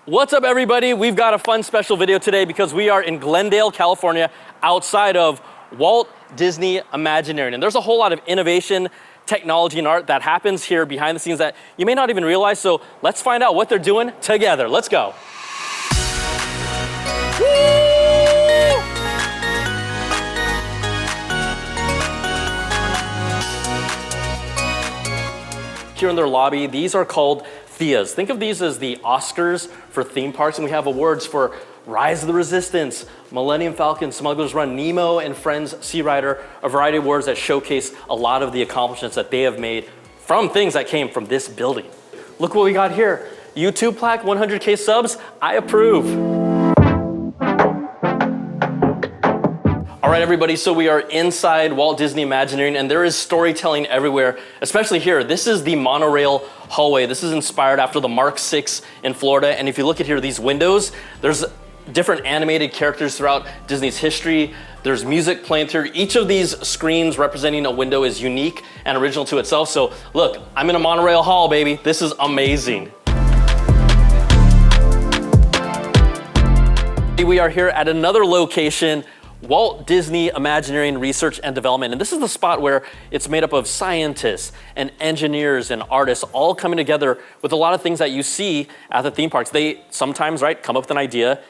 What's up, everybody? We've got a fun special video today because we are in Glendale, California, outside of Walt Disney Imagineering. And there's a whole lot of innovation, technology, and art that happens here behind the scenes that you may not even realize. So let's find out what they're doing together. Let's go. Here in their lobby, these are called Theas. Think of these as the Oscars for theme parks, and we have awards for Rise of the Resistance, Millennium Falcon, Smuggler's Run, Nemo and Friends, Sea Rider, a variety of awards that showcase a lot of the accomplishments that they have made from things that came from this building. Look what we got here. YouTube plaque, 100K subs, I approve. All right, everybody, so we are inside Walt Disney Imagineering, and there is storytelling everywhere, especially here. This is the Monorail Hallway. This is inspired after the Mark VI in Florida, and if you look at here, these windows, there's different animated characters throughout Disney's history. There's music playing through. Each of these screens representing a window is unique and original to itself. So look, I'm in a Monorail Hall, baby. This is amazing. We are here at another location, Walt Disney Imagineering Research and Development. And this is the spot where it's made up of scientists and engineers and artists all coming together with a lot of things that you see at the theme parks. They sometimes, right, come up with an idea,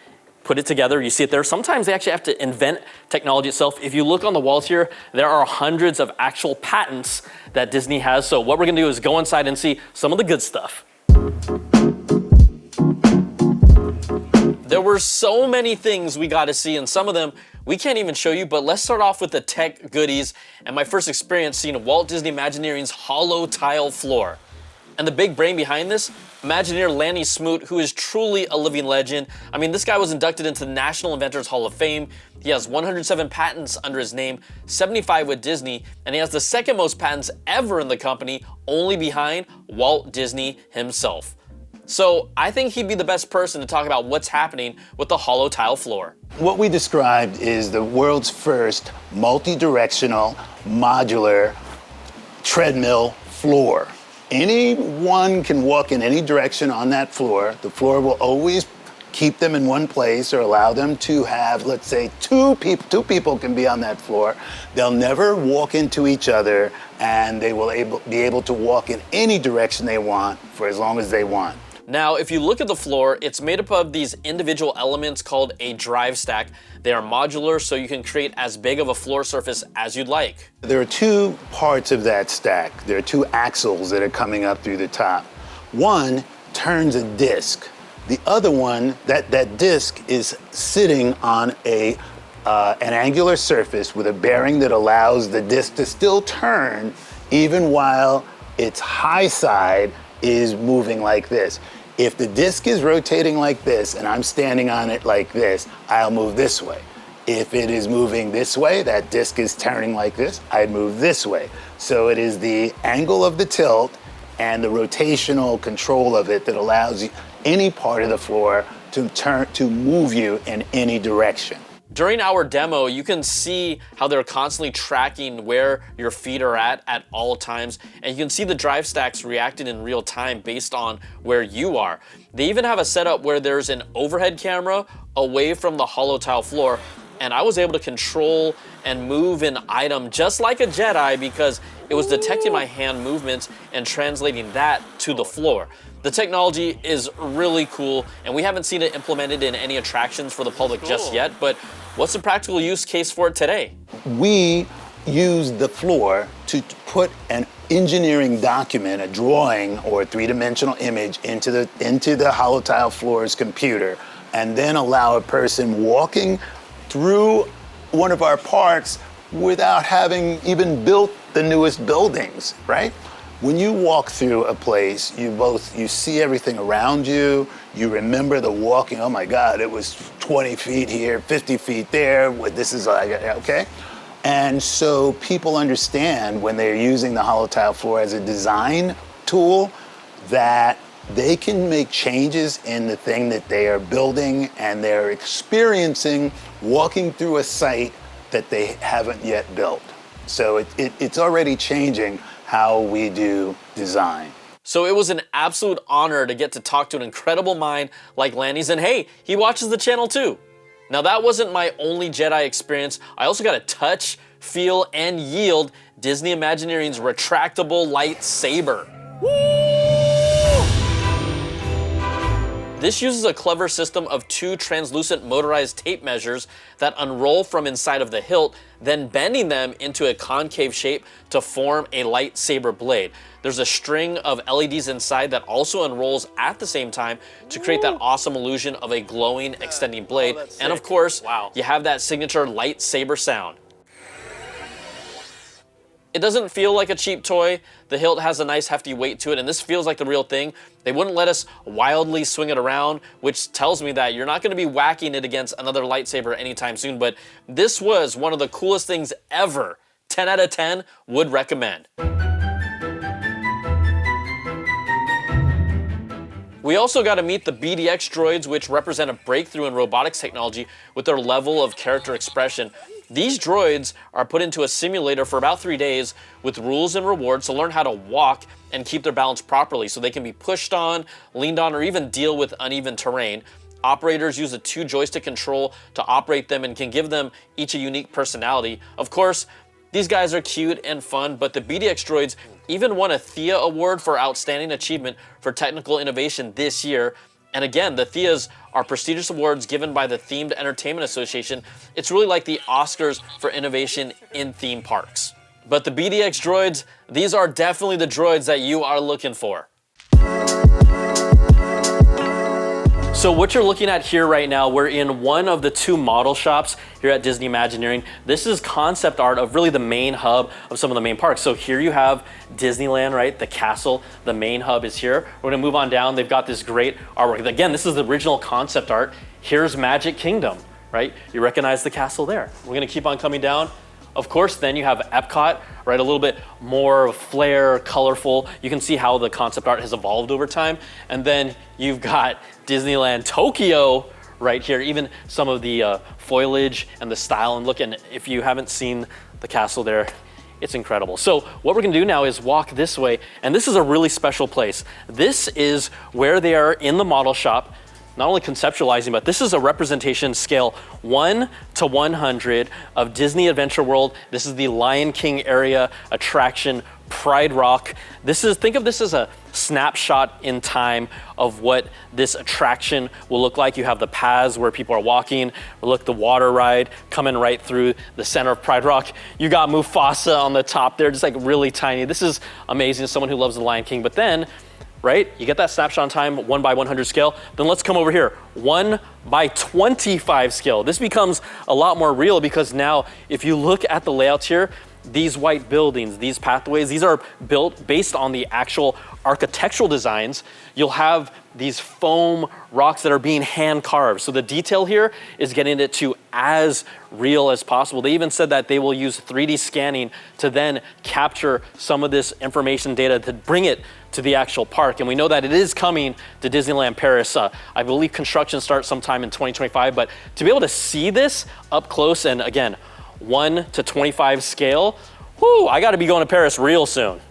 put it together, you see it there. Sometimes they actually have to invent technology itself. If you look on the walls here, there are hundreds of actual patents that Disney has. So what we're gonna do is go inside and see some of the good stuff. There were so many things we got to see, and some of them we can't even show you, but let's start off with the tech goodies and my first experience seeing Walt Disney Imagineering's HoloTile Floor. And the big brain behind this, Imagineer Lanny Smoot, who is truly a living legend. I mean, this guy was inducted into the National Inventors Hall of Fame. He has 107 patents under his name, 75 with Disney, and he has the second most patents ever in the company, only behind Walt Disney himself. So I think he'd be the best person to talk about what's happening with the HoloTile Floor. What we described is the world's first multi-directional, modular treadmill floor. Anyone can walk in any direction on that floor. The floor will always keep them in one place or allow them to have, let's say, two people can be on that floor. They'll never walk into each other, and they will be able to walk in any direction they want for as long as they want. Now, if you look at the floor, it's made up of these individual elements called a drive stack. They are modular, so you can create as big of a floor surface as you'd like. There are two parts of that stack. There are two axles that are coming up through the top. One turns a disc. The other one, that disc is sitting on an angular surface with a bearing that allows the disc to still turn even while its high side is moving like this. If the disc is rotating like this and I'm standing on it like this, I'll move this way. If it is moving this way, that disc is turning like this, I'd move this way. So it is the angle of the tilt and the rotational control of it that allows any part of the floor to move you in any direction. During our demo, you can see how they're constantly tracking where your feet are at all times, and you can see the drive stacks reacting in real time based on where you are. They even have a setup where there's an overhead camera away from the HoloTile floor, and I was able to control and move an item just like a Jedi because it was detecting my hand movements and translating that to the floor. The technology is really cool, and we haven't seen it implemented in any attractions for the public just yet, but what's the practical use case for it today? We use the floor to put an engineering document, a drawing or a three-dimensional image into the HoloTile Floor's computer, and then allow a person walking through one of our parks without having even built the newest buildings, right? When you walk through a place, you see everything around you, you remember the walking, oh my God, it was 20 feet here, 50 feet there, this is like, okay? And so people understand when they're using the HoloTile Floor as a design tool that they can make changes in the thing that they are building, and they're experiencing walking through a site that they haven't yet built. So it's already changing how we do design. So it was an absolute honor to get to talk to an incredible mind like Lanny's, and hey, he watches the channel too. Now that wasn't my only Jedi experience. I also got to touch, feel, and yield Disney Imagineering's retractable lightsaber. This uses a clever system of 2 translucent motorized tape measures that unroll from inside of the hilt, then bending them into a concave shape to form a lightsaber blade. There's a string of LEDs inside that also unrolls at the same time to create that awesome illusion of a glowing, extending blade. And of course, you have that signature lightsaber sound. It doesn't feel like a cheap toy. The hilt has a nice hefty weight to it, and this feels like the real thing. They wouldn't let us wildly swing it around, which tells me that you're not gonna be whacking it against another lightsaber anytime soon, but this was one of the coolest things ever. 10 out of 10, would recommend. We also got to meet the BDX Droids, which represent a breakthrough in robotics technology with their level of character expression. These droids are put into a simulator for about 3 days with rules and rewards to learn how to walk and keep their balance properly so they can be pushed on, leaned on, or even deal with uneven terrain. Operators use a 2 joystick control to operate them and can give them each a unique personality. Of course, these guys are cute and fun, but the BDX Droids even won a Thea Award for Outstanding Achievement for Technical Innovation this year. And again, the Theas are prestigious awards given by the Themed Entertainment Association. It's really like the Oscars for innovation in theme parks. But the BDX Droids, these are definitely the droids that you are looking for. So what you're looking at here right now, we're in one of the 2 model shops here at Disney Imagineering. This is concept art of really the main hub of some of the main parks. So here you have Disneyland, right? The castle, the main hub is here. We're gonna move on down. They've got this great artwork. Again, this is the original concept art. Here's Magic Kingdom, right? You recognize the castle there. We're gonna keep on coming down. Of course, then you have Epcot, right? A little bit more flair, colorful. You can see how the concept art has evolved over time. And then you've got Disneyland Tokyo right here, even some of the foliage and the style and look. And if you haven't seen the castle there, it's incredible. So what we're gonna do now is walk this way. And this is a really special place. This is where they are in the model shop, not only conceptualizing, but this is a representation scale 1 to 100 of Disney Adventure World. This is the Lion King area attraction, Pride Rock. Think of this as a snapshot in time of what this attraction will look like. You have the paths where people are walking. Look, the water ride coming right through the center of Pride Rock. You got Mufasa on the top there, just like really tiny. This is amazing as someone who loves the Lion King. But then, right? You get that snapshot in time, 1 by 100 scale. Then let's come over here, 1 by 25 scale. This becomes a lot more real because now if you look at the layouts here, these white buildings, these pathways, these are built based on the actual architectural designs. You'll have these foam rocks that are being hand carved. So the detail here is getting it to as real as possible. They even said that they will use 3D scanning to then capture some of this information data to bring it to the actual park. And we know that it is coming to Disneyland Paris. I believe construction starts sometime in 2025, but to be able to see this up close and again, 1 to 25 scale, whoo, I gotta be going to Paris real soon.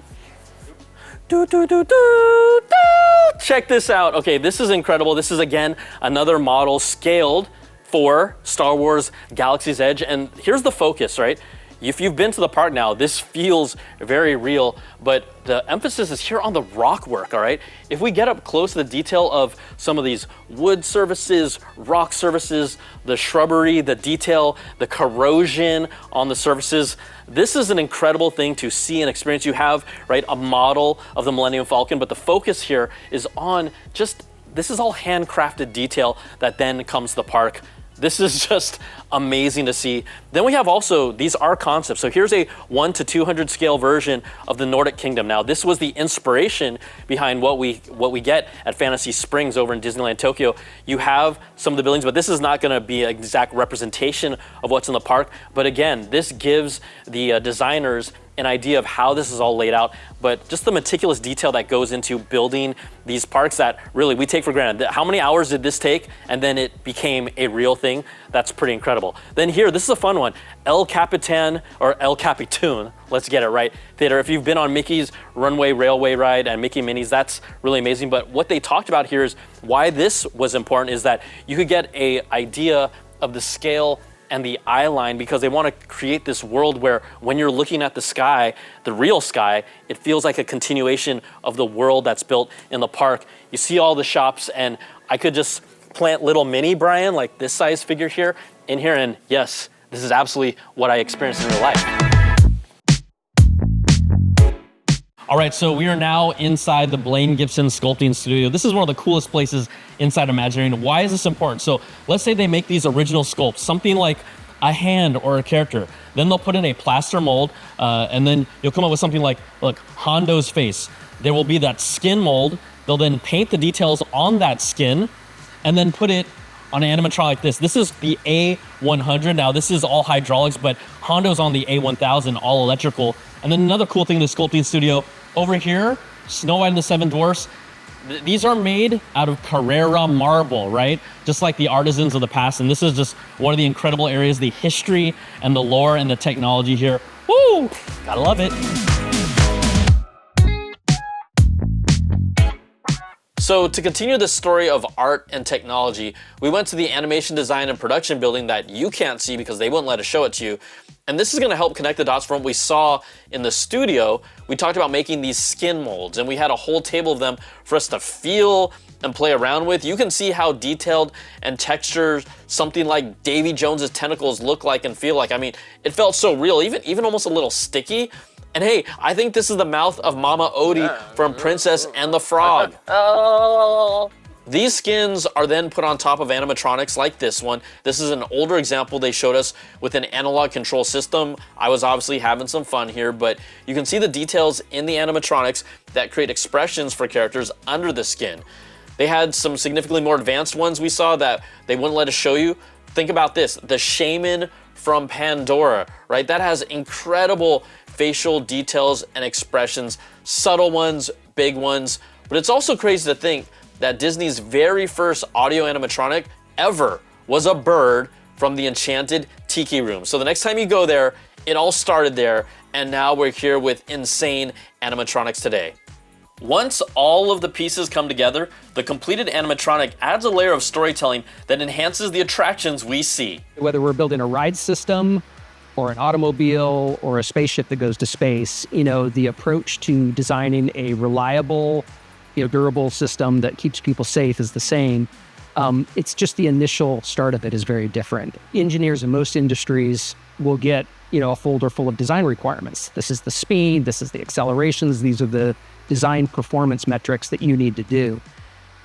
Check this out. Okay, this is incredible. This is again, another model scaled for Star Wars Galaxy's Edge. And here's the focus, right? If you've been to the park now, this feels very real, but the emphasis is here on the rock work, all right? If we get up close to the detail of some of these wood surfaces, rock surfaces, the shrubbery, the detail, the corrosion on the surfaces, this is an incredible thing to see and experience. You have, right, a model of the Millennium Falcon, but the focus here is on just, this is all handcrafted detail that then comes to the park. This is just amazing to see. Then we have also, these are concepts. So here's a 1 to 200 scale version of the Nordic Kingdom. Now this was the inspiration behind what we get at Fantasy Springs over in Disneyland Tokyo. You have some of the buildings, but this is not gonna be an exact representation of what's in the park. But again, this gives the designers an idea of how this is all laid out, but just the meticulous detail that goes into building these parks that really we take for granted. How many hours did this take? And then it became a real thing. That's pretty incredible. Then here, this is a fun one. El Capitan, or El Capitan, let's get it right, Theater. If you've been on Mickey's Runway Railway ride and Mickey Minis, that's really amazing. But what they talked about here is why this was important is that you could get an idea of the scale and the eye line, because they want to create this world where when you're looking at the sky, the real sky, it feels like a continuation of the world that's built in the park. You see all the shops, and I could just plant little mini Brian, like this size figure here, in here, and yes, this is absolutely what I experienced in real life. All right, so we are now inside the Blaine Gibson Sculpting Studio. This is one of the coolest places inside Imagineering. Why is this important? So let's say they make these original sculpts, something like a hand or a character. Then they'll put in a plaster mold, and then you'll come up with something like, look, Hondo's face. There will be that skin mold. They'll then paint the details on that skin and then put it on an animatronic like this. This is the A100. Now, this is all hydraulics, but Hondo's on the A1000, all electrical. And then another cool thing in the sculpting studio, over here, Snow White and the Seven Dwarfs, these are made out of Carrara marble, right? Just like the artisans of the past. And this is just one of the incredible areas, the history and the lore and the technology here. Woo! Gotta love it. So to continue the story of art and technology, we went to the animation design and production building that you can't see because they wouldn't let us show it to you. And this is gonna help connect the dots from what we saw in the studio. We talked about making these skin molds, and we had a whole table of them for us to feel and play around with. You can see how detailed and textured something like Davy Jones's tentacles look like and feel like. I mean, it felt so real, even almost a little sticky. And hey, I think this is the mouth of Mama Odie from Princess and the Frog. These skins are then put on top of animatronics like this one. This is an older example they showed us with an analog control system. I was obviously having some fun here, but you can see the details in the animatronics that create expressions for characters under the skin. They had some significantly more advanced ones we saw that they wouldn't let us show you. Think about this, the shaman from Pandora, right? That has incredible facial details and expressions, subtle ones, big ones, but it's also crazy to think that Disney's very first audio animatronic ever was a bird from the Enchanted Tiki Room. So the next time you go there, it all started there, and now we're here with insane animatronics today. Once all of the pieces come together, the completed animatronic adds a layer of storytelling that enhances the attractions we see. Whether we're building a ride system or an automobile or a spaceship that goes to space, the approach to designing a reliable, durable system that keeps people safe is the same. It's just the initial start of it is very different. Engineers in most industries will get, a folder full of design requirements. This is the speed, this is the accelerations, these are the design performance metrics that you need to do.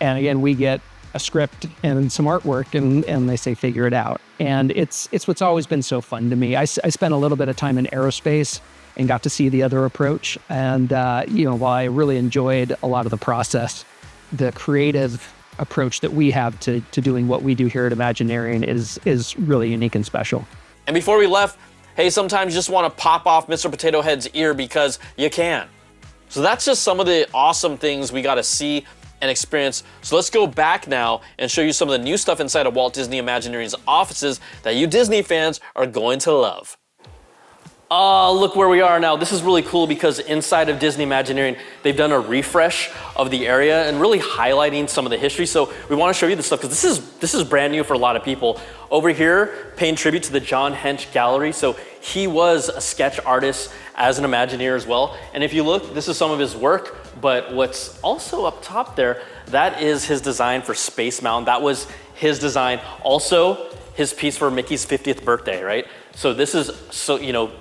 And again, we get a script and some artwork and they say, figure it out. And it's what's always been so fun to me. I spent a little bit of time in aerospace and got to see the other approach. And, while I really enjoyed a lot of the process, the creative approach that we have to doing what we do here at Imagineering is really unique and special. And before we left, hey, sometimes you just want to pop off Mr. Potato Head's ear because you can. So that's just some of the awesome things we got to see and experience. So let's go back now and show you some of the new stuff inside of Walt Disney Imagineering's offices that you Disney fans are going to love. Look where we are now. This is really cool because inside of Disney Imagineering, they've done a refresh of the area and really highlighting some of the history. So we want to show you this stuff because this is brand new for a lot of people. Over here, paying tribute to the John Hench Gallery. So he was a sketch artist as an Imagineer as well. And if you look, this is some of his work, but what's also up top there, that is his design for Space Mountain. That was his design. Also, his piece for Mickey's 50th birthday, right? So this is,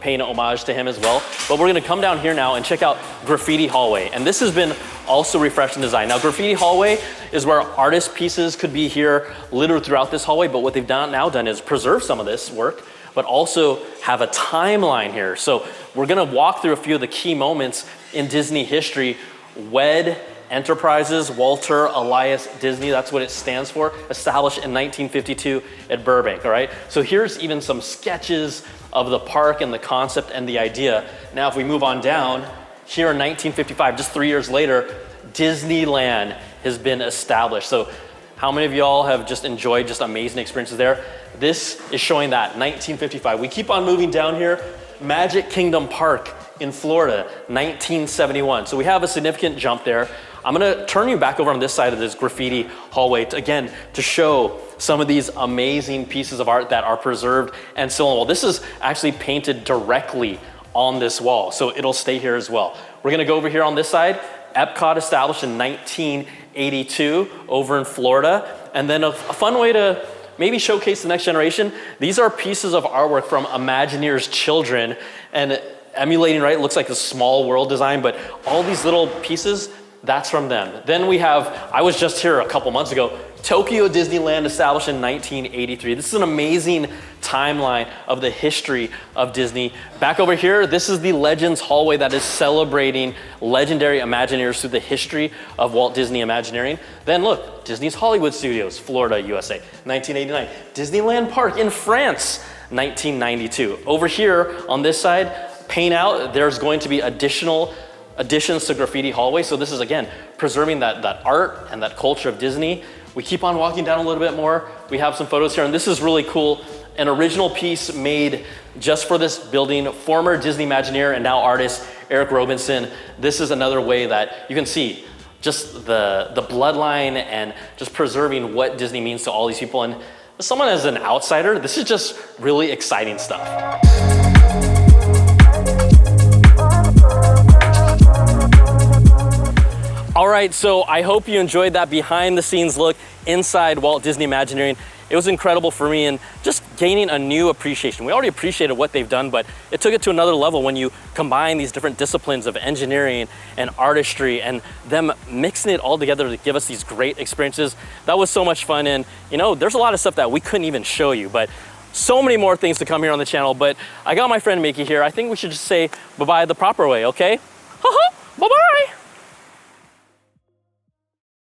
paying homage to him as well. But we're gonna come down here now and check out Graffiti Hallway. And this has been also refreshed in design. Now, Graffiti Hallway is where artist pieces could be here littered throughout this hallway, but what they've now done is preserve some of this work, but also have a timeline here. So we're gonna walk through a few of the key moments in Disney history, wed Enterprises, Walter Elias Disney, that's what it stands for, established in 1952 at Burbank, all right? So here's even some sketches of the park and the concept and the idea. Now, if we move on down, here in 1955, just 3 years later, Disneyland has been established. So how many of y'all have just enjoyed just amazing experiences there? This is showing that, 1955. We keep on moving down here, Magic Kingdom Park in Florida, 1971. So we have a significant jump there. I'm gonna turn you back over on this side of this graffiti hallway to show some of these amazing pieces of art that are preserved and still on the wall. This is actually painted directly on this wall, so it'll stay here as well. We're gonna go over here on this side. Epcot established in 1982 over in Florida. And then a fun way to maybe showcase the next generation, these are pieces of artwork from Imagineers' children and emulating, right? It looks like a small world design, but all these little pieces, that's from them. Then we have, I was just here a couple months ago, Tokyo Disneyland established in 1983. This is an amazing timeline of the history of Disney. Back over here, this is the Legends Hallway that is celebrating legendary Imagineers through the history of Walt Disney Imagineering. Then look, Disney's Hollywood Studios, Florida, USA, 1989. Disneyland Park in France, 1992. Over here on this side, paint out, there's going to be additional additions to Graffiti Hallway. So this is, again, preserving that art and that culture of Disney. We keep on walking down a little bit more. We have some photos here, and this is really cool. An original piece made just for this building, former Disney Imagineer and now artist Eric Robinson. This is another way that you can see just the bloodline and just preserving what Disney means to all these people. And as someone as an outsider, this is just really exciting stuff. All right, so I hope you enjoyed that behind the scenes look inside Walt Disney Imagineering. It was incredible for me and just gaining a new appreciation. We already appreciated what they've done, but it took it to another level when you combine these different disciplines of engineering and artistry and them mixing it all together to give us these great experiences. That was so much fun, and you know, there's a lot of stuff that we couldn't even show you, but so many more things to come here on the channel. But I got my friend Mickey here. I think we should just say bye-bye the proper way, okay? Bye-bye.